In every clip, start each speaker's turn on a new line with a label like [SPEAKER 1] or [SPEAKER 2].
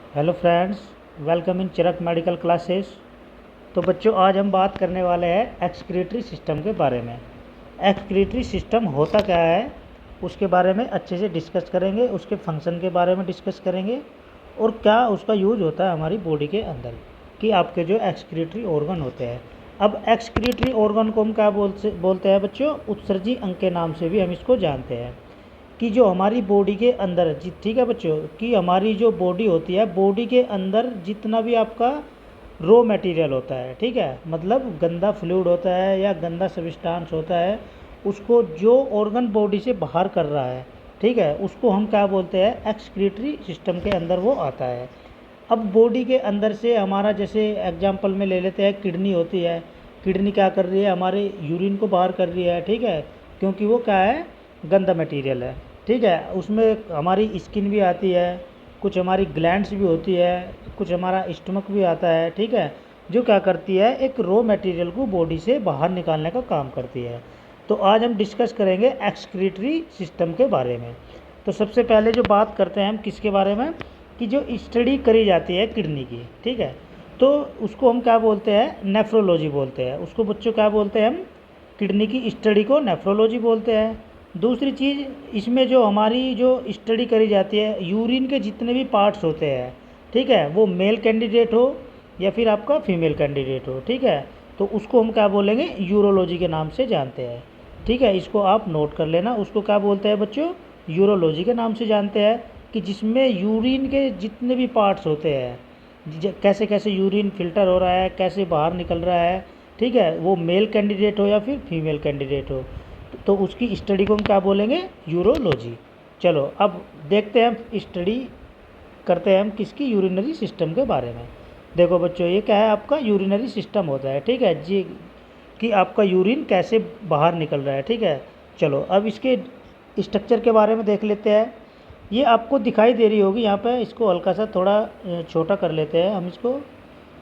[SPEAKER 1] Hello friends, welcome in Chirak medical classes. तो बच्चों, आज हम बात करने वाले हैं एक्सक्रीटरी सिस्टम के बारे में। एक्सक्रीटरी सिस्टम होता क्या है उसके बारे में अच्छे से डिस्कस करेंगे, उसके फंक्शन के बारे में डिस्कस करेंगे और क्या उसका यूज होता है हमारी बॉडी के अंदर कि आपके जो एक्सक्रीटरी ऑर्गन होते हैं। अब एक्सक्रीटरी ऑर्गन को हम क्या बोलते हैं बच्चों? उत्सर्जी अंग के नाम से भी हम इसको जानते हैं कि जो हमारी बॉडी के अंदर ठीक है बच्चों, कि हमारी जो बॉडी होती है, बॉडी के अंदर जितना भी आपका रॉ मटेरियल होता है, ठीक है, मतलब गंदा फ्लूइड होता है या गंदा सब्सटेंस होता है, उसको जो ऑर्गन बॉडी से बाहर कर रहा है, ठीक है, उसको हम क्या बोलते हैं? एक्सक्रीटरी सिस्टम के अंदर वो आता है। अब बॉडी के अंदर से हमारा, जैसे एग्जांपल में ले लेते हैं, किडनी होती है। किडनी क्या कर रही है? हमारे यूरिन को बाहर कर रही है, ठीक है, क्योंकि वो क्या है? गंदा मटेरियल है, ठीक है। उसमें हमारी स्किन भी आती है, कुछ हमारी ग्लैंड्स भी होती है, कुछ हमारा स्टमक भी आता है, ठीक है, जो क्या करती है? एक रॉ मटेरियल को बॉडी से बाहर निकालने का काम करती है। तो आज हम डिस्कस करेंगे एक्सक्रीटरी सिस्टम के बारे में। तो सबसे पहले जो बात करते हैं हम किसके बारे में, कि जो स्टडी करी जाती है किडनी की, ठीक है, तो उसको हम क्या बोलते हैं? नेफ्रोलॉजी बोलते हैं उसको बच्चों। क्या बोलते हैं हम? किडनी की स्टडी को नेफ्रोलॉजी बोलते हैं। दूसरी चीज़, इसमें जो हमारी जो स्टडी करी जाती है, यूरिन के जितने भी पार्ट्स होते हैं, ठीक है, वो मेल कैंडिडेट हो या फिर आपका फीमेल कैंडिडेट हो, ठीक है, तो उसको हम क्या बोलेंगे? यूरोलॉजी के नाम से जानते हैं, ठीक है। इसको आप नोट कर लेना, उसको क्या बोलते हैं बच्चों? यूरोलॉजी के नाम से जानते हैं, कि जिसमें यूरिन के जितने भी पार्ट्स होते हैं, कैसे कैसे यूरिन फिल्टर हो रहा है, कैसे बाहर निकल रहा है, ठीक है, वो मेल कैंडिडेट हो या फिर फीमेल कैंडिडेट हो, तो उसकी स्टडी को हम क्या बोलेंगे? यूरोलॉजी। चलो अब देखते हैं, हम स्टडी करते हैं हम किसकी? यूरिनरी सिस्टम के बारे में। देखो बच्चों, ये क्या है? आपका यूरिनरी सिस्टम होता है, ठीक है जी, कि आपका यूरिन कैसे बाहर निकल रहा है, ठीक है। चलो अब इसके स्ट्रक्चर के बारे में देख लेते हैं। ये आपको दिखाई दे रही होगी यहाँ पे, इसको हल्का सा थोड़ा छोटा कर लेते हैं हम इसको।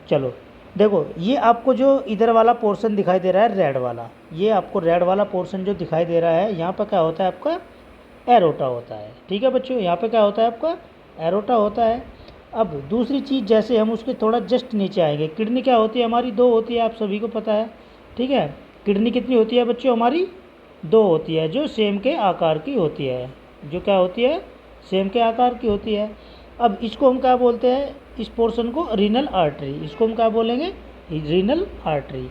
[SPEAKER 1] चलो देखो, ये आपको जो इधर वाला पोर्शन दिखाई दे रहा है, रेड वाला, ये आपको रेड वाला पोर्शन जो दिखाई दे रहा है, यहाँ पर क्या होता है? आपका एरोटा होता है, ठीक है बच्चों, यहाँ पे क्या होता है? आपका एरोटा होता है। अब दूसरी चीज़, जैसे हम उसके थोड़ा जस्ट नीचे आएंगे, किडनी क्या होती है हमारी? दो होती है, आप सभी को पता है, ठीक है। किडनी कितनी होती है बच्चों? हमारी दो होती है, जो सेम के आकार की होती है, जो क्या होती है? सेम के आकार की होती है। अब इसको हम क्या बोलते हैं? इस पोर्शन को रीनल आर्टरी, इसको हम क्या बोलेंगे? Renal artery.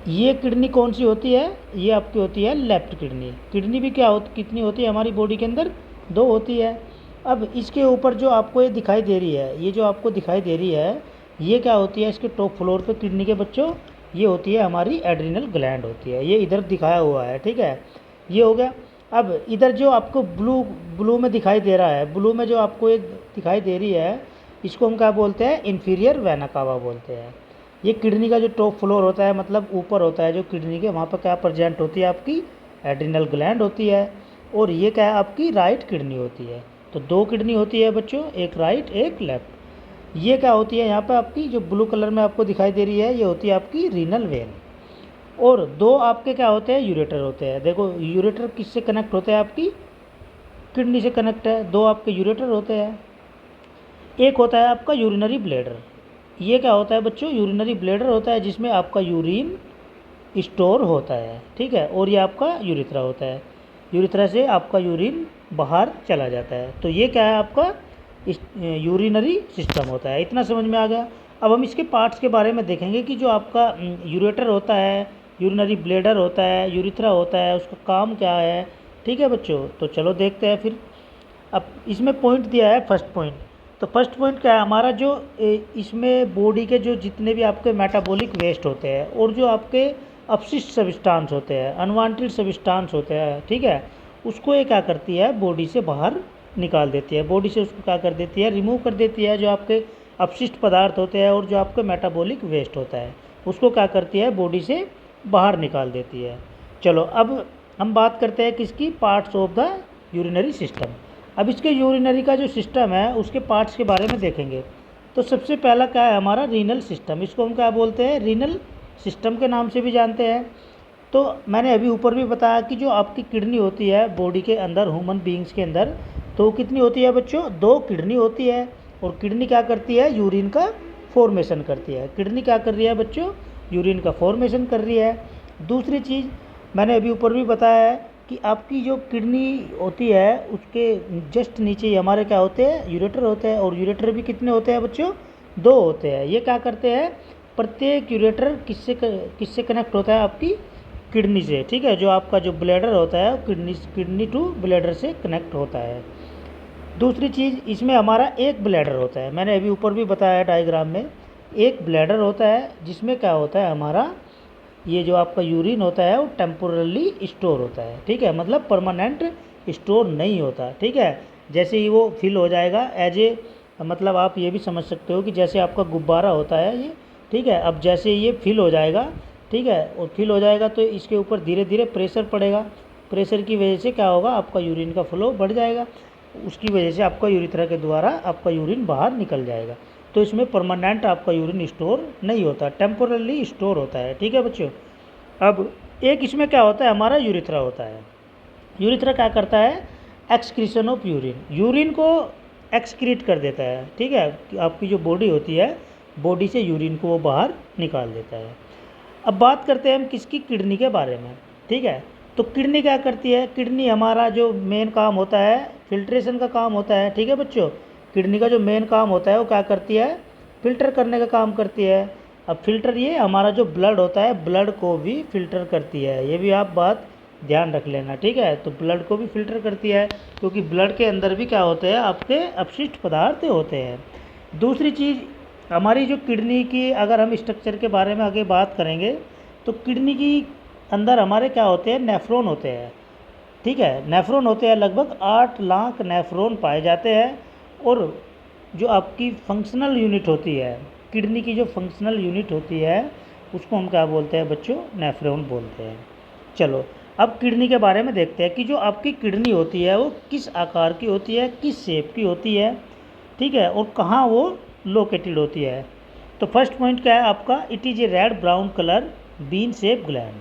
[SPEAKER 1] ये किडनी कौन सी होती है? ये आपकी होती है लेफ्ट किडनी। किडनी भी क्या कितनी होती है हमारी बॉडी के अंदर? दो होती है। अब इसके ऊपर जो आपको ये दिखाई दे रही है, ये जो आपको दिखाई दे रही है, ये क्या होती है? इसके टॉप फ्लोर पे किडनी के बच्चों, ये होती है हमारी एड्रिनल ग्लैंड होती है, ये इधर दिखाया हुआ है, ठीक है, ये हो गया। अब इधर जो आपको ब्लू ब्लू में दिखाई दे रहा है, ब्लू में जो आपको ये दिखाई दे रही है, इसको हम क्या बोलते हैं? इन्फीरियर वेना कावा बोलते हैं। ये किडनी का जो टॉप फ्लोर होता है, मतलब ऊपर होता है जो किडनी के, वहाँ पर क्या प्रेजेंट होती है? आपकी एड्रिनल ग्लैंड होती है। और ये क्या है? आपकी राइट किडनी होती है। तो दो किडनी होती है बच्चों, एक राइट एक लेफ्ट। ये क्या होती है? यहाँ पर आपकी जो ब्लू कलर में आपको दिखाई दे रही है, ये होती है आपकी रीनल वेन। और दो आपके क्या होते हैं? यूरेटर होते हैं। देखो, यूरेटर किससे कनेक्ट होते हैं? आपकी किडनी से कनेक्ट है। दो आपके यूरेटर होते हैं। एक होता है आपका यूरिनरी ब्लैडर। ये क्या होता है बच्चों? यूरिनरी ब्लैडर होता है, जिसमें आपका यूरिन स्टोर होता है, ठीक है। और ये आपका यूरिथ्रा होता है, यूरिथ्रा से आपका यूरिन बाहर चला जाता है। तो ये क्या है? आपका यूरिनरी सिस्टम होता है। इतना समझ में आ गया। अब हम इसके पार्ट्स के बारे में देखेंगे कि जो आपका यूरेटर होता है, यूरिनरी ब्लैडर होता है, यूरिथ्रा होता है, उसका काम क्या है, ठीक है बच्चों। तो चलो देखते हैं फिर। अब इसमें पॉइंट दिया है, फर्स्ट पॉइंट। तो फर्स्ट पॉइंट क्या है हमारा? जो इसमें बॉडी के जो जितने भी आपके मेटाबॉलिक वेस्ट होते हैं और जो आपके अपशिष्ट सब्सटेंस होते हैं, अनवांटेड सब्सटेंस होते हैं, ठीक है, उसको ये क्या करती है? बॉडी से बाहर निकाल देती है, बॉडी से उसको क्या कर देती है? रिमूव कर देती है। जो आपके अपशिष्ट पदार्थ होते हैं और जो आपके मेटाबॉलिक वेस्ट होता है, उसको क्या करती है? बॉडी से बाहर निकाल देती है। चलो अब हम बात करते हैं किसकी? Parts of the urinary system. अब इसके यूरिनरी का जो सिस्टम है, उसके पार्ट्स के बारे में देखेंगे। तो सबसे पहला क्या है हमारा? Renal system. इसको हम क्या बोलते हैं? रीनल सिस्टम के नाम से भी जानते हैं। तो मैंने अभी ऊपर भी बताया कि जो आपकी किडनी होती है बॉडी के अंदर, ह्यूमन बींग्स के अंदर, तो कितनी होती है बच्चों? दो किडनी होती है। और किडनी क्या करती है, यूरिन का फॉर्मेशन करती है। किडनी क्या कर रही है बच्चों, यूरिन का फॉर्मेशन कर रही है। दूसरी चीज़ मैंने अभी ऊपर भी बताया है कि आपकी जो किडनी होती है उसके जस्ट नीचे ही हमारे क्या होते हैं, यूरेटर होते हैं। और यूरेटर भी कितने होते हैं बच्चों, 2 होते हैं। ये क्या करते हैं, प्रत्येक यूरेटर किससे कनेक्ट होता है, आपकी किडनी से, ठीक है। जो आपका जो ब्लैडर होता है किडनी टू ब्लैडर से कनेक्ट होता है। दूसरी चीज़, इसमें हमारा एक ब्लैडर होता है, मैंने अभी ऊपर भी बताया है डायग्राम में। एक ब्लैडर होता है जिसमें क्या होता है, हमारा ये जो आपका यूरिन होता है वो टेम्पोरली स्टोर होता है, ठीक है, मतलब परमानेंट स्टोर नहीं होता, ठीक है। जैसे ही वो फिल हो जाएगा मतलब आप ये भी समझ सकते हो कि जैसे आपका गुब्बारा होता है ये, ठीक है। अब जैसे ये फिल हो जाएगा, ठीक है, और फिल हो जाएगा तो इसके ऊपर धीरे धीरे प्रेशर पड़ेगा। प्रेशर की वजह से क्या होगा, आपका यूरिन का फ्लो बढ़ जाएगा। उसकी वजह से आपका यूरिथ्रा के द्वारा आपका यूरिन बाहर निकल जाएगा। तो इसमें परमानेंट आपका यूरिन स्टोर नहीं होता, टेम्पोरली स्टोर होता है, ठीक है बच्चों। अब एक इसमें क्या होता है, हमारा यूरिथ्रा होता है। यूरिथ्रा क्या करता है, एक्सक्रीशन ऑफ यूरिन, यूरिन को एक्सक्रीट कर देता है, ठीक है। आपकी जो बॉडी होती है, बॉडी से यूरिन को वो बाहर निकाल देता है। अब बात करते हैं हम किसकी, किडनी के बारे में, ठीक है। तो किडनी क्या करती है, किडनी हमारा जो मेन काम होता है फिल्ट्रेशन का काम होता है, ठीक है बच्चों। किडनी का जो मेन काम होता है वो क्या करती है, फिल्टर करने का काम करती है। अब फिल्टर, ये हमारा जो ब्लड होता है, ब्लड को भी फिल्टर करती है, ये भी आप बात ध्यान रख लेना, ठीक है। तो ब्लड को भी फिल्टर करती है क्योंकि ब्लड के अंदर भी क्या होते हैं, आपके अपशिष्ट पदार्थ होते हैं। दूसरी चीज़, हमारी जो किडनी की अगर हम स्ट्रक्चर के बारे में आगे बात करेंगे तो किडनी की अंदर हमारे क्या होते हैं, नेफ्रॉन होते हैं, ठीक है। नेफ्रॉन होते हैं, लगभग 8 लाख नेफ्रॉन पाए जाते हैं। और जो आपकी फंक्शनल यूनिट होती है, किडनी की जो फंक्शनल यूनिट होती है उसको हम क्या बोलते हैं बच्चों, नेफ्रॉन बोलते हैं। चलो अब किडनी के बारे में देखते हैं कि जो आपकी किडनी होती है वो किस आकार की होती है, किस शेप की होती है, ठीक है, और कहाँ वो लोकेटेड होती है। तो फर्स्ट पॉइंट क्या है आपका, it is a red brown colour bean shape gland.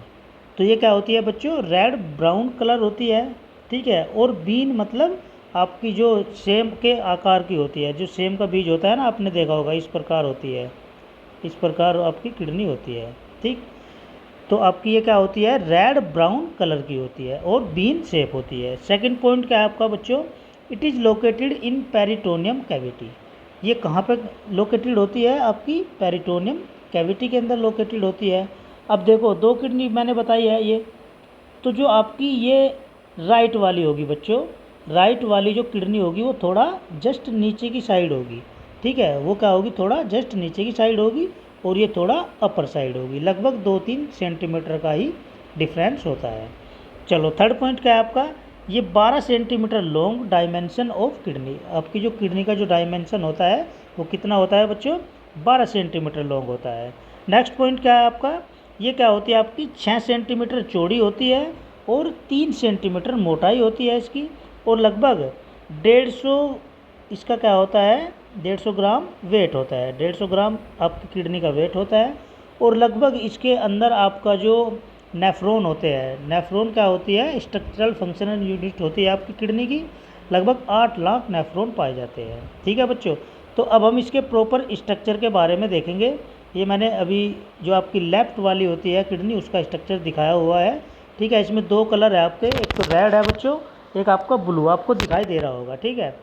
[SPEAKER 1] तो ये क्या होती है बच्चों, रेड ब्राउन कलर होती है, ठीक है। और बीन मतलब आपकी जो सेम के आकार की होती है, जो सेम का बीज होता है ना, आपने देखा होगा, इस प्रकार होती है, इस प्रकार आपकी किडनी होती है, ठीक। तो आपकी ये क्या होती है, रेड ब्राउन कलर की होती है और बीन शेप होती है। सेकंड पॉइंट क्या है आपका बच्चों, it is located in peritoneum cavity. ये कहाँ पे लोकेटेड होती है, आपकी पेरिटोनियम कैविटी के अंदर लोकेटेड होती है। अब देखो 2 किडनी मैंने बताई है ये, तो जो आपकी ये राइट वाली होगी बच्चों, राइट वाली जो किडनी होगी वो थोड़ा जस्ट नीचे की साइड होगी, ठीक है। वो क्या होगी, थोड़ा जस्ट नीचे की साइड होगी और ये थोड़ा अपर साइड होगी, लगभग 2-3 सेंटीमीटर का ही डिफरेंस होता है। चलो थर्ड पॉइंट क्या है आपका, ये 12 centimetre long dimension of kidney. आपकी जो किडनी का जो डायमेंशन होता है वो कितना होता है बच्चों, 12 सेंटीमीटर लॉन्ग होता है। नेक्स्ट पॉइंट क्या है आपका, ये क्या होती है आपकी 6 सेंटीमीटर चौड़ी होती है और 3 सेंटीमीटर मोटाई होती है इसकी, और लगभग 150 इसका क्या होता है, 150 ग्राम वेट होता है। 150 ग्राम आपकी किडनी का वेट होता है। और लगभग इसके अंदर आपका जो नेफ्रॉन होते हैं, नेफ्रॉन क्या होती है, स्ट्रक्चरल फंक्शनल यूनिट होती है आपकी किडनी की, लगभग 8 लाख नेफ्रॉन पाए जाते हैं, ठीक है बच्चों। तो अब हम इसके प्रॉपर स्ट्रक्चर के बारे में देखेंगे। ये मैंने अभी जो आपकी लेफ्ट वाली होती है किडनी उसका स्ट्रक्चर दिखाया हुआ है, ठीक है। इसमें 2 कलर है आपके, एक तो रेड है बच्चों, एक आपका ब्लू, आपको दिखाई दे रहा होगा, ठीक है।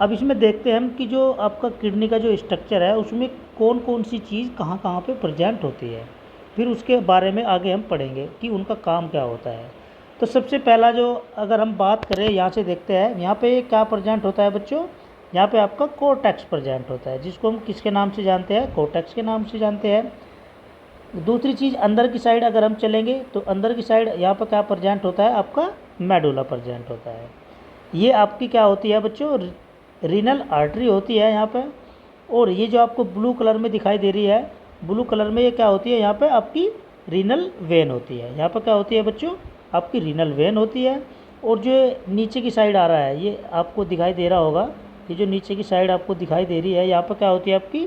[SPEAKER 1] अब इसमें देखते हैं हम कि जो आपका किडनी का जो स्ट्रक्चर है उसमें कौन कौन सी चीज़ कहाँ कहाँ पे प्रेजेंट होती है, फिर उसके बारे में आगे हम पढ़ेंगे कि उनका काम क्या होता है। तो सबसे पहला जो अगर हम बात करें यहाँ से देखते हैं, यहाँ पे क्या प्रेजेंट होता है बच्चों, यहाँ पे आपका कोर्टेक्स प्रेजेंट होता है, जिसको हम किसके नाम से जानते हैं, कोर्टेक्स के नाम से जानते हैं। दूसरी चीज़, अंदर की साइड अगर हम चलेंगे तो अंदर की साइड यहाँ पर क्या प्रेजेंट होता है, आपका मेडुला प्रेजेंट होता है। ये आपकी क्या होती है बच्चों, रीनल आर्टरी होती है यहाँ पे। और ये जो आपको ब्लू कलर में दिखाई दे रही है, ब्लू कलर में ये क्या होती है, यहाँ पे आपकी रीनल वेन होती है। यहाँ पर क्या होती है बच्चों, आपकी रीनल वेन होती है। और जो नीचे की साइड आ रहा है, ये आपको दिखाई दे रहा होगा, ये जो नीचे की साइड आपको दिखाई दे रही है, यहाँ पर क्या होती है, आपकी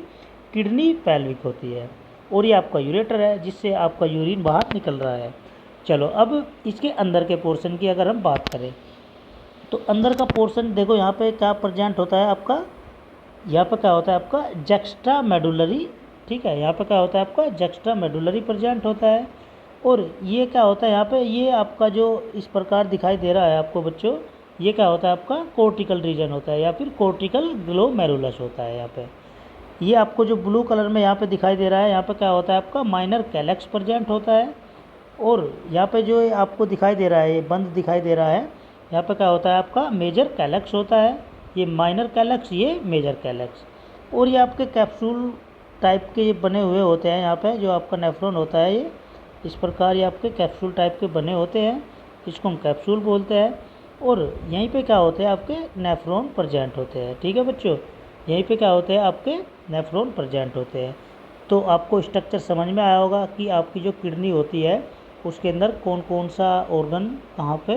[SPEAKER 1] किडनी पेल्विक होती है। और ये आपका यूरेटर है जिससे आपका यूरिन बाहर निकल रहा है। चलो अब इसके अंदर के पोर्शन की अगर हम बात करें तो अंदर का पोर्शन देखो, यहाँ पे क्या प्रेजेंट होता है आपका, यहाँ पर क्या होता है आपका जैक्स्ट्रा मेडुलरी, ठीक है, यहाँ पर क्या होता है आपका जैक्स्ट्रा मेडुलरी प्रेजेंट होता है। और ये क्या होता है यहाँ पे, ये आपका जो इस प्रकार दिखाई दे रहा है आपको बच्चों, ये क्या होता है आपका कोर्टिकल रीजन होता है या फिर कोर्टिकल ग्लोमेरुलस होता है। यहाँ पे ये आपको जो ब्लू कलर में यहाँ पे दिखाई दे रहा है, यहाँ पे क्या होता है आपका माइनर कैलेक्स प्रेजेंट होता है। और यहाँ पे जो आपको दिखाई दे रहा है, ये बंद दिखाई दे रहा है, यहाँ पे क्या होता है आपका मेजर कैलेक्स होता है। ये माइनर कैलेक्स, ये मेजर कैलेक्स। और ये आपके कैप्सूल टाइप के बने हुए होते हैं। यहाँ पे जो आपका नेफ्रॉन होता है, ये इस प्रकार ये आपके कैप्सूल टाइप के बने होते हैं, इसको हम कैप्सूल बोलते हैं। और यहीं पे क्या होते हैं आपके नेफ्रॉन प्रेजेंट होते हैं। ठीक है बच्चों, यहीं पे क्या होते हैं आपके नेफ्रॉन प्रेजेंट होते हैं। तो आपको स्ट्रक्चर समझ में आया होगा कि आपकी जो किडनी होती है उसके अंदर कौन कौन सा ऑर्गन कहाँ पे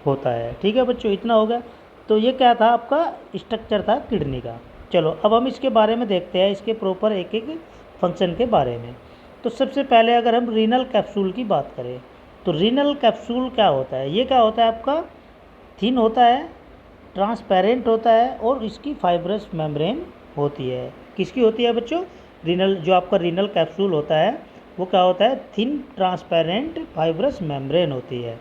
[SPEAKER 1] होता है। ठीक है बच्चों, इतना हो गया। तो ये क्या था आपका स्ट्रक्चर था किडनी का। चलो अब हम इसके बारे में देखते हैं, इसके प्रॉपर एक एक फंक्शन के बारे में। तो सबसे पहले अगर हम रीनल कैप्सूल की बात करें तो रीनल कैप्सूल क्या होता है, ये क्या होता है आपका थिन होता है, ट्रांसपेरेंट होता है और इसकी फाइब्रस मेम्ब्रेन होती है। किसकी होती है बच्चों, रीनल, जो आपका रीनल कैप्सूल होता है वो क्या होता है थिन ट्रांसपेरेंट फाइब्रस मेम्ब्रेन होती है।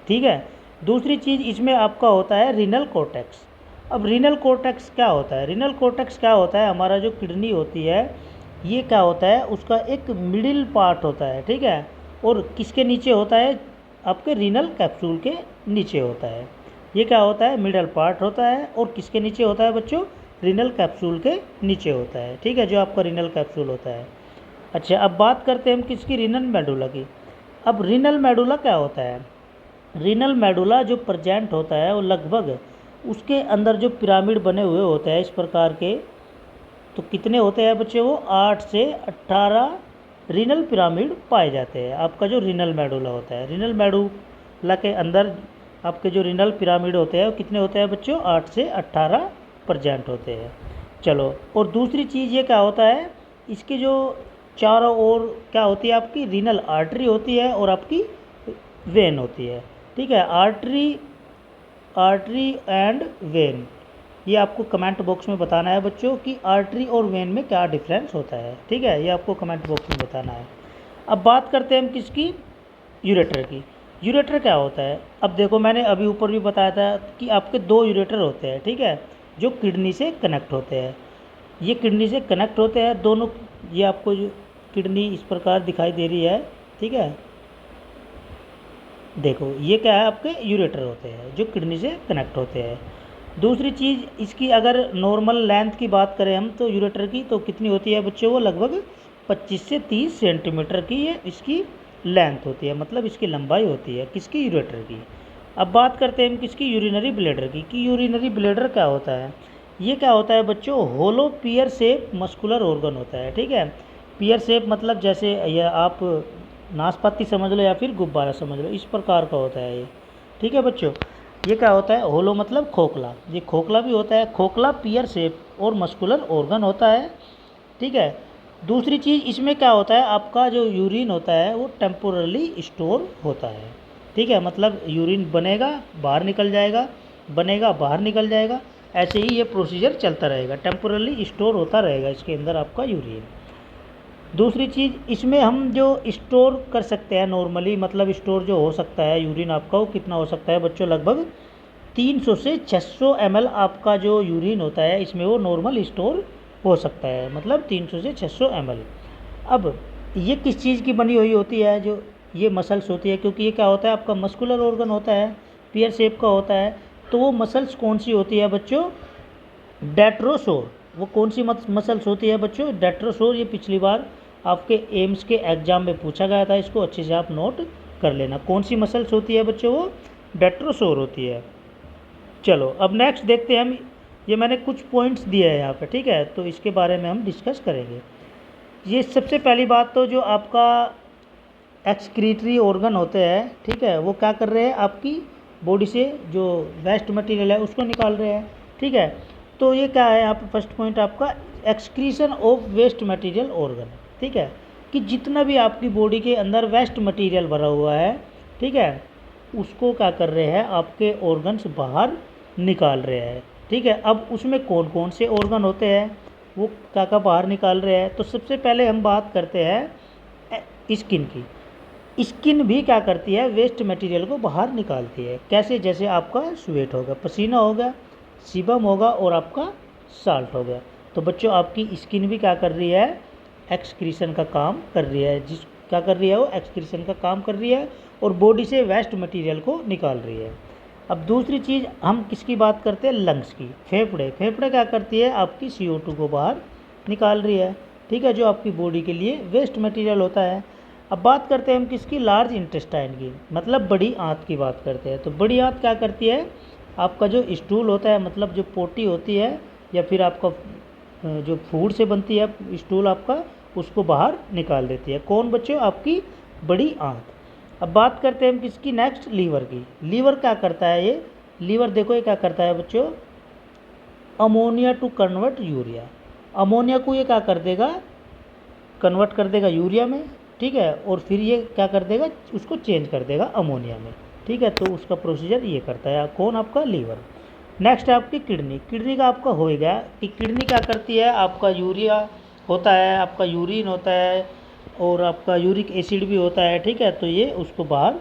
[SPEAKER 1] ठीक है, दूसरी चीज़ इसमें आपका होता है रीनल कॉर्टेक्स। अब रीनल कॉर्टेक्स क्या होता है, रीनल कॉर्टेक्स क्या होता है, हमारा जो किडनी होती है ये क्या होता है उसका एक मिडिल पार्ट होता है। ठीक है, और किसके नीचे होता है, आपके रीनल कैप्सूल के नीचे होता है। ये क्या होता है मिडल पार्ट होता है और किसके नीचे होता है बच्चों, रीनल कैप्सूल के नीचे होता है। ठीक है, जो आपका रीनल कैप्सूल होता है। अच्छा, अब बात करते हैं हम किसकी, रीनल मेडुला की। अब रीनल मेडुला क्या होता है, रीनल मेडुला जो प्रेजेंट होता है वो लगभग उसके अंदर जो पिरामिड बने हुए होते हैं इस प्रकार के, तो कितने होते हैं बच्चे, वो 8 से 18 रीनल पिरामिड पाए जाते हैं। आपका जो रीनल मेडुला होता है, रीनल मेडुला के अंदर आपके जो रीनल पिरामिड होते हैं वो कितने होते हैं बच्चों, 8 से 18 प्रेजेंट होते हैं। चलो, और दूसरी चीज़ ये क्या होता है, इसके जो चारों ओर क्या होती है आपकी रीनल आर्टरी होती है और आपकी वेन होती है। ठीक है, आर्टरी एंड वेन, ये आपको कमेंट बॉक्स में बताना है बच्चों कि आर्टरी और वेन में क्या डिफरेंस होता है। ठीक है, ये आपको कमेंट बॉक्स में बताना है। अब बात करते हैं हम किसकी, यूरेटर की। यूरेटर क्या होता है, अब देखो मैंने अभी ऊपर भी बताया था कि आपके 2 यूरेटर होते हैं। ठीक है, जो किडनी से कनेक्ट होते हैं, ये किडनी से कनेक्ट होते हैं दोनों। ये आपको जो किडनी इस प्रकार दिखाई दे रही है, ठीक है, देखो ये क्या है आपके यूरेटर होते हैं जो किडनी से कनेक्ट होते हैं। दूसरी चीज़ इसकी अगर नॉर्मल लेंथ की बात करें हम तो यूरेटर की, तो कितनी होती है बच्चों, वो लगभग 25 से 30 सेंटीमीटर की ये इसकी लेंथ होती है, मतलब इसकी लंबाई होती है किसकी, यूरेटर की। अब बात करते हैं हम किसकी, यूरिनरी ब्लैडर की, कि यूरिनरी ब्लैडर क्या होता है। ये क्या होता है बच्चों, होलो पियर शेप मस्कुलर ऑर्गन होता है। ठीक है, पियर शेप मतलब जैसे यह आप नाशपाती समझ लो या फिर गुब्बारा समझ लो, इस प्रकार का होता है ये। ठीक है बच्चों, ये क्या होता है, होलो मतलब खोखला, ये खोखला भी होता है, खोखला पियर शेप और मस्कुलर ऑर्गन होता है। ठीक है, दूसरी चीज़ इसमें क्या होता है, आपका जो यूरिन होता है वो टेम्पोरली स्टोर होता है। ठीक है, मतलब यूरिन बनेगा बाहर निकल जाएगा, बनेगा बाहर निकल जाएगा, ऐसे ही ये प्रोसीजर चलता रहेगा, टेम्पोरली स्टोर होता रहेगा इसके अंदर आपका यूरिन। दूसरी चीज़ इसमें हम जो स्टोर कर सकते हैं नॉर्मली, मतलब स्टोर जो हो सकता है यूरिन आपका, वो कितना हो सकता है बच्चों, लगभग 300 से 600 ml आपका जो यूरिन होता है इसमें वो नॉर्मल स्टोर हो सकता है, मतलब 300 से 600 ml। अब ये किस चीज़ की बनी हुई होती है, जो ये मसल्स होती है, क्योंकि ये क्या होता है आपका मस्कुलर ऑर्गन होता है, पियर शेप का होता है, तो वो मसल्स कौन सी होती है बच्चों, डेट्रोसोर। वो कौन सी मसल्स होती है बच्चों, डेट्रोसोर। ये पिछली बार आपके एम्स के एग्जाम में पूछा गया था, इसको अच्छे से आप नोट कर लेना, कौन सी मसल्स होती है बच्चों, वो डेट्रोसोर होती है। चलो अब नेक्स्ट देखते हैं हम, ये मैंने कुछ पॉइंट्स दिए हैं यहाँ पे, ठीक है, तो इसके बारे में हम डिस्कस करेंगे। ये सबसे पहली बात तो जो आपका एक्सक्रीटरी ऑर्गन होते हैं, ठीक है, वो क्या कर रहे हैं, आपकी बॉडी से जो वेस्ट मटेरियल है उसको निकाल रहे हैं। ठीक है, तो ये क्या है यहाँ पे फर्स्ट पॉइंट आपका excretion of waste material organ. ठीक है, कि जितना भी आपकी बॉडी के अंदर वेस्ट मटेरियल भरा हुआ है, ठीक है, उसको क्या कर रहे हैं आपके ऑर्गन्स बाहर निकाल रहे हैं। ठीक है। अब उसमें कौन कौन से ऑर्गन होते हैं, वो क्या बाहर निकाल रहे हैं। तो सबसे पहले हम बात करते हैं स्किन की। स्किन भी क्या करती है, वेस्ट मटेरियल को बाहर निकालती है। कैसे, जैसे आपका स्वेट होगा, पसीना होगा, सीबम होगा और आपका साल्ट हो गया। तो बच्चों आपकी स्किन भी क्या कर रही है, एक्सक्रीशन का काम कर रही है। क्या कर रही है, वो एक्सक्रीशन का काम कर रही है और बॉडी से वेस्ट मटेरियल को निकाल रही है। अब दूसरी चीज़ हम किसकी बात करते हैं, लंग्स की। फेफड़े क्या करती है, आपकी CO2 को बाहर निकाल रही है, ठीक है, जो आपकी बॉडी के लिए वेस्ट मटेरियल होता है। अब बात करते हैं हम किसकी, लार्ज इंटेस्टाइन की, मतलब बड़ी आंत की बात करते हैं। तो बड़ी आंत क्या करती है, आपका जो स्टूल होता है, मतलब जो पोटी होती है या फिर आपका जो फूड से बनती है स्टूल आपका, उसको बाहर निकाल देती है। कौन बच्चों, आपकी बड़ी आंत। अब बात करते हैं हम किसकी, नेक्स्ट लीवर की। लीवर क्या करता है, ये लीवर देखो ये क्या करता है बच्चों, ammonia to convert urea. Ammonia को ये क्या कर देगा, कन्वर्ट कर देगा यूरिया में, ठीक है, और फिर ये क्या कर देगा, उसको चेंज कर देगा अमोनिया में, ठीक है। तो उसका प्रोसीजर ये करता है कौन, आपका लीवर। नेक्स्ट है आपकी किडनी। किडनी का आपका हो गया कि किडनी क्या करती है, आपका यूरिया होता है, आपका यूरिन होता है और आपका यूरिक एसिड भी होता है, ठीक है। तो ये उसको बाहर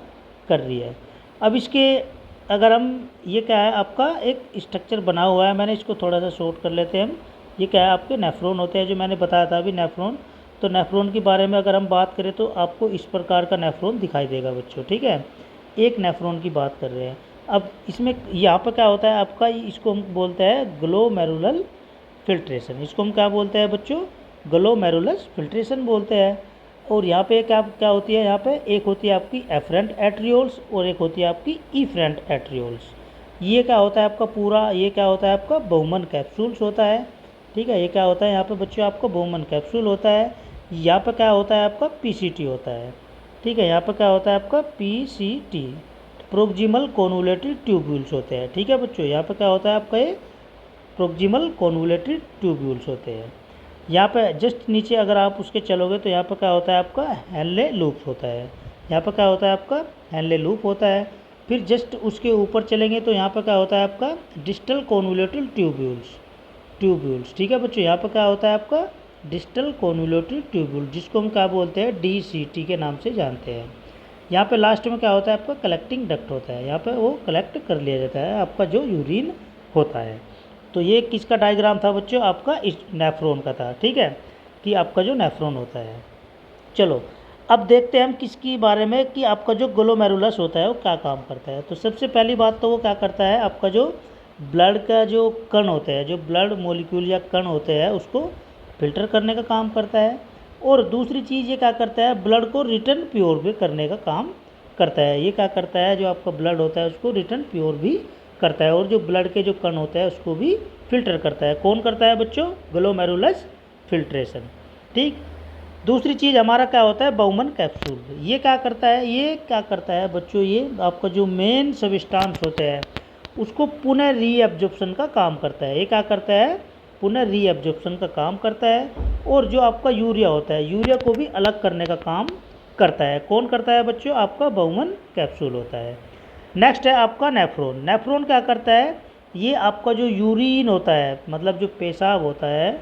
[SPEAKER 1] कर रही है। अब इसके अगर हम, ये क्या है, आपका एक स्ट्रक्चर बना हुआ है, मैंने इसको थोड़ा सा शॉर्ट कर लेते हैं हम। ये क्या है, आपके नेफ्रॉन होते हैं, जो मैंने बताया था अभी नेफ्रॉन। तो नेफ्रॉन के बारे में अगर हम बात करें तो आपको इस प्रकार का नेफ्रॉन दिखाई देगा बच्चों, ठीक है। एक नेफ्रॉन की बात कर रहे हैं। अब इसमें यहाँ पर क्या होता है आपका, इसको हम बोलते हैं ग्लोमेरुलर फिल्ट्रेशन। इसको हम क्या बोलते हैं बच्चों, ग्लोमेरुलर फिल्ट्रेशन बोलते हैं। और यहाँ पे क्या क्या होती है, यहाँ पे एक होती है आपकी एफरेंट एट्रियोल्स और एक होती है आपकी इफरेंट एट्रियोल्स। ये क्या होता है आपका पूरा, ये क्या होता है आपका बहुमन कैप्सूल्स होता है, ठीक है। ये क्या होता है यहाँ पे बच्चों, आपको बहुमन कैप्सूल होता है। यहाँ पे क्या होता है आपका PCT होता है, ठीक है। यहाँ पे क्या होता है आपका PCT, प्रोक्सिमल कॉन्वोल्यूटिव ट्यूब्यूल्स होते हैं, ठीक है बच्चों। यहाँ पे क्या होता है आपका, ये प्रोक्सिमल कॉन्वोल्यूटिव ट्यूब्यूल्स होते हैं। यहाँ पे जस्ट नीचे अगर आप उसके चलोगे तो यहाँ पे क्या होता है आपका हेनले लूप होता है। यहाँ पे क्या होता है आपका हेनले लूप होता है। फिर जस्ट उसके ऊपर चलेंगे तो यहाँ पे क्या होता है आपका डिस्टल कॉन्वोल्यूटिव ट्यूब्यूल्स, ठीक है बच्चों। यहाँ पे क्या होता है आपका डिस्टल कॉन्वोल्यूटिव ट्यूब्यूल, जिसको हम क्या बोलते हैं, DCT के नाम से जानते हैं। यहाँ पे लास्ट में क्या होता है आपका कलेक्टिंग डक्ट होता है, यहाँ पे वो कलेक्ट कर लिया जाता है आपका जो यूरिन होता है। तो ये किसका डायग्राम था बच्चों, आपका इस नेफ्रॉन का था, ठीक है, कि आपका जो नेफ्रॉन होता है। चलो अब देखते हैं हम किसकी बारे में, कि आपका जो ग्लोमेरुलस होता है वो क्या काम करता है। तो सबसे पहली बात तो वो क्या करता है, आपका जो ब्लड का जो कण होते हैं, जो ब्लड मोलिक्यूल या कण होते हैं, उसको फिल्टर करने का काम करता है। और दूसरी चीज़ ये क्या करता है, ब्लड को रिटर्न प्योर भी करने का काम करता है। ये क्या करता है, जो आपका ब्लड होता है उसको रिटर्न प्योर भी करता है और जो ब्लड के जो कण होते हैं उसको भी फिल्टर करता है। कौन करता है बच्चों, ग्लोमेरुलस फिल्ट्रेशन, ठीक। दूसरी चीज़ हमारा क्या होता है, बाउमन कैप्सूल। ये क्या करता है, ये क्या करता है बच्चों, ये आपका जो मेन सबस्टांस होते हैं उसको पुनः रीअब्जॉर्प्शन का काम करता है। ये क्या करता है, पुनः रीअब्जॉर्प्शन का काम करता है। और जो आपका यूरिया होता है, यूरिया को भी अलग करने का काम करता है। कौन करता है बच्चों, आपका बाउमन कैप्सूल होता है। नेक्स्ट है आपका नेफ्रॉन। नेफ्रॉन क्या करता है, ये आपका जो यूरिन होता है, मतलब जो पेशाब होता है,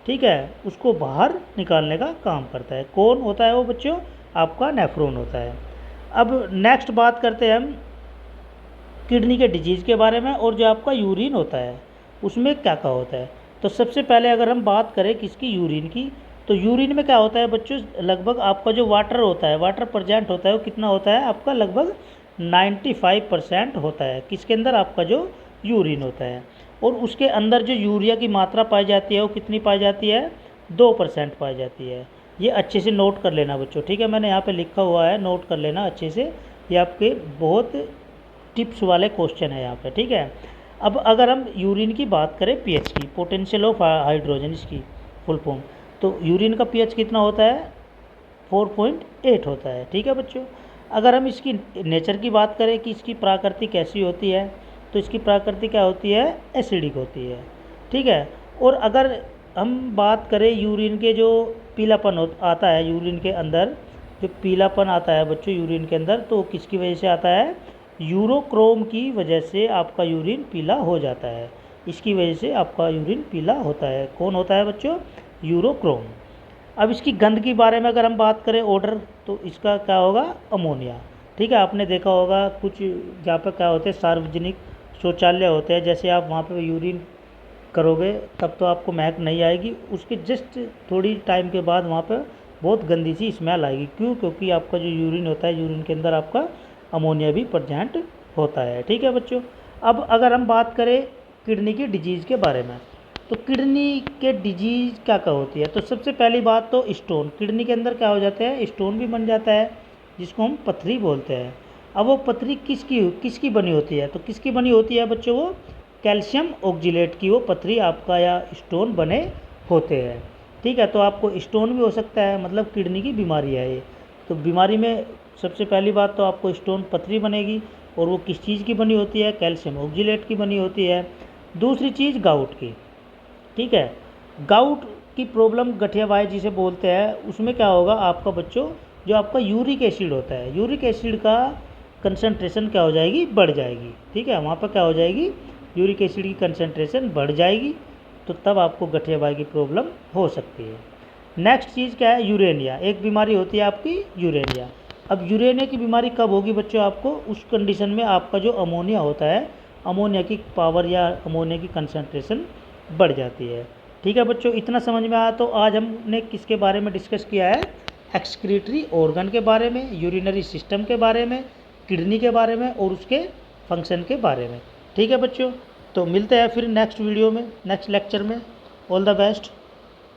[SPEAKER 1] ठीक है, उसको बाहर निकालने का काम करता है। कौन होता है वो बच्चों, आपका नेफ्रॉन होता है। अब नेक्स्ट बात करते हैं हम किडनी के डिजीज़ के बारे में। और जो आपका यूरिन होता है उसमें क्या क्या होता है। तो सबसे पहले अगर हम बात करें किसकी, यूरिन की, तो यूरिन में क्या होता है बच्चों, लगभग आपका जो वाटर होता है, वाटर प्रेजेंट होता है, वो कितना होता है आपका, लगभग 95% होता है। किसके अंदर, आपका जो यूरिन होता है। और उसके अंदर जो यूरिया की मात्रा पाई जाती है वो कितनी पाई जाती है, 2% पाई जाती है। ये अच्छे से नोट कर लेना बच्चों, ठीक है, मैंने यहाँ पे लिखा हुआ है, नोट कर लेना अच्छे से। ये आपके बहुत टिप्स वाले क्वेश्चन है यहाँ पे, ठीक है। अब अगर हम यूरिन की बात करें, पीएच की, पोटेंशियल ऑफ हाइड्रोजन, इसकी फुल फॉर्म, तो यूरिन का पीएच कितना होता है, 4.8 होता है, ठीक है बच्चों। अगर हम इसकी नेचर की बात करें कि इसकी प्रकृति कैसी होती है, तो इसकी प्रकृति क्या होती है, एसिडिक होती है, ठीक है। और अगर हम बात करें यूरिन के जो पीलापन आता है, यूरिन के अंदर जो पीलापन आता है बच्चों यूरिन के अंदर, तो किसकी वजह से आता है, यूरोक्रोम की वजह से आपका यूरिन पीला हो जाता है। इसकी वजह से आपका यूरिन पीला होता है। कौन होता है बच्चों? यूरोक्रोम। अब इसकी गंध के बारे में अगर हम बात करें ऑर्डर, तो इसका क्या होगा? अमोनिया। ठीक है, आपने देखा होगा कुछ जहाँ पर क्या होते हैं, सार्वजनिक शौचालय होते हैं, जैसे आप वहाँ पे यूरिन करोगे तब तो आपको महक नहीं आएगी, उसके जस्ट थोड़ी टाइम के बाद वहाँ पर बहुत गंदी सी स्मेल आएगी। क्यों? क्योंकि आपका जो यूरिन होता है, यूरिन के अंदर आपका अमोनिया भी प्रेजेंट होता है। ठीक है बच्चों। अब अगर हम बात करें किडनी की डिजीज़ के बारे में, तो किडनी के डिजीज़ क्या क्या होती है? तो सबसे पहली बात तो स्टोन, किडनी के अंदर क्या हो जाता है? स्टोन भी बन जाता है, जिसको हम पथरी बोलते हैं। अब वो पथरी किसकी बनी होती है? तो किसकी बनी होती है बच्चों? वो कैल्शियम ऑक्जिलेट की वो पथरी आपका या स्टोन बने होते हैं। ठीक है, तो आपको स्टोन भी हो सकता है, मतलब किडनी की बीमारी है ये। तो बीमारी में सबसे पहली बात तो आपको स्टोन पथरी बनेगी, और वो किस चीज़ की बनी होती है? कैल्शियम ऑक्जिलेट की बनी होती है। दूसरी चीज़ गाउट की। ठीक है, गाउट की प्रॉब्लम, गठियावाई जिसे बोलते हैं, उसमें क्या होगा आपका बच्चों? जो आपका यूरिक एसिड होता है, यूरिक एसिड का कंसंट्रेशन क्या हो जाएगी? बढ़ जाएगी। ठीक है, वहाँ पर क्या हो जाएगी? यूरिक एसिड की कंसंट्रेशन बढ़ जाएगी, तो तब आपको गठियावाई की प्रॉब्लम हो सकती है। नेक्स्ट चीज़ क्या है? यूरेनिया। एक बीमारी होती है आपकी यूरेनिया। अब यूरेनिया की बीमारी कब होगी बच्चों आपको? उस कंडीशन में आपका जो अमोनिया होता है, अमोनिया की पावर या अमोनिया की कंसंट्रेशन बढ़ जाती है। ठीक है बच्चों, इतना समझ में आया? तो आज हमने किसके बारे में डिस्कस किया है? एक्सक्रीटरी ऑर्गन के बारे में, यूरिनरी सिस्टम के बारे में, किडनी के बारे में और उसके फंक्शन के बारे में। ठीक है बच्चों, तो मिलते हैं फिर नेक्स्ट वीडियो में, नेक्स्ट लेक्चर में। All the best.